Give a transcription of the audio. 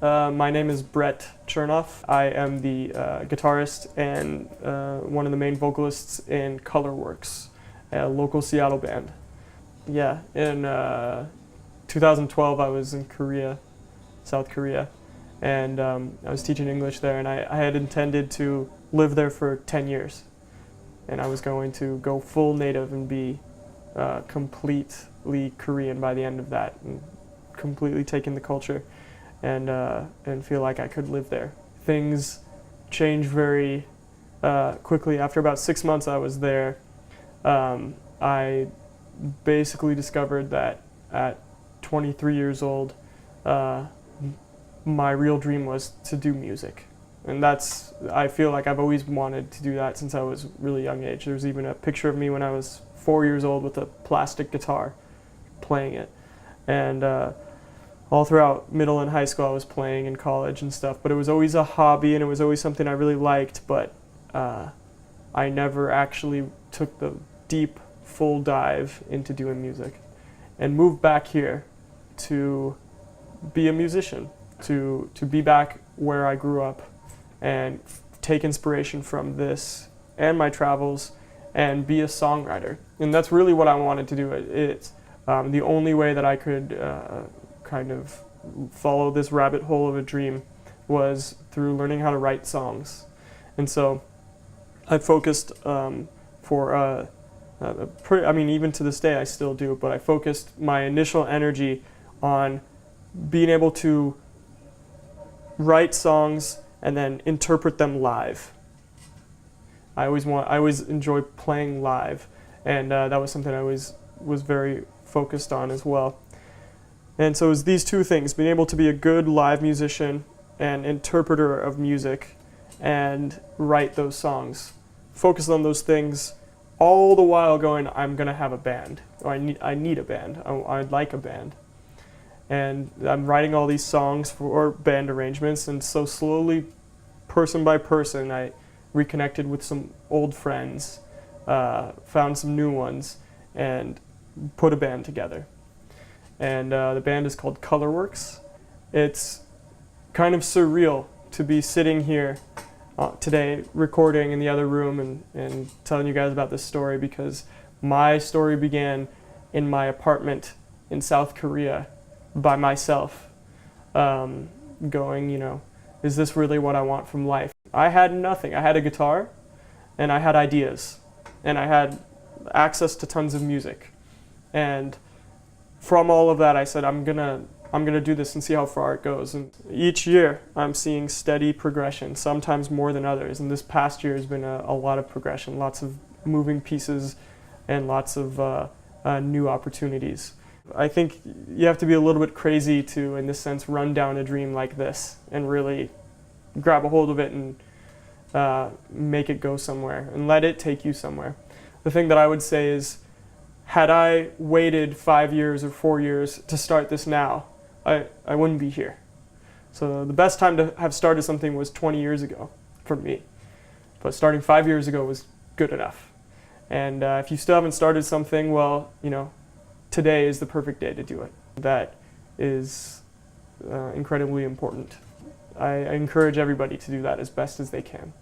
My name is Brett Chernoff. I am the guitarist and one of the main vocalists in Colorworks, a local Seattle band. Yeah, in 2012 I was in Korea, South Korea, and I was teaching English there, and I had intended to live there for 10 years. And I was going to go full native and be completely Korean by the end of that, and completely take in the culture and feel like I could live there. Things changed very quickly. After about 6 months I was there, I basically discovered that at 23 years old, my real dream was to do music. And I feel like I've always wanted to do that since I was really young age. There's even a picture of me when I was 4 years old with a plastic guitar playing it. And all throughout middle and high school I was playing in college and stuff, but it was always a hobby and it was always something I really liked, but I never actually took the deep, full dive into doing music. And moved back here to be a musician, to be back where I grew up and take inspiration from this and my travels and be a songwriter. And that's really what I wanted to do. It's the only way that I could kind of follow this rabbit hole of a dream was through learning how to write songs. And so I focused even to this day I still do, but I focused my initial energy on being able to write songs and then interpret them live. I always enjoy playing live, and that was something I was very focused on as well. And so it was these two things: being able to be a good live musician and interpreter of music and write those songs. Focus on those things all the while going, I'm gonna have a band, or I need a band, I'd like a band. And I'm writing all these songs for band arrangements, and so slowly, person by person, I reconnected with some old friends, found some new ones, and put a band together. And the band is called Colorworks. It's kind of surreal to be sitting here today recording in the other room and telling you guys about this story, because my story began in my apartment in South Korea by myself, going, is this really what I want from life? I had nothing. I had a guitar and I had ideas and I had access to tons of music. And from all of that I said, I'm gonna do this and see how far it goes. And each year I'm seeing steady progression, sometimes more than others. And this past year has been a lot of progression, lots of moving pieces and lots of new opportunities. I think you have to be a little bit crazy to, in this sense, run down a dream like this and really grab a hold of it and make it go somewhere and let it take you somewhere. The thing that I would say is, had I waited 5 years or 4 years to start this now, I wouldn't be here. So the best time to have started something was 20 years ago for me. But starting 5 years ago was good enough. And if you still haven't started something, well, today is the perfect day to do it. That is incredibly important. I encourage everybody to do that as best as they can.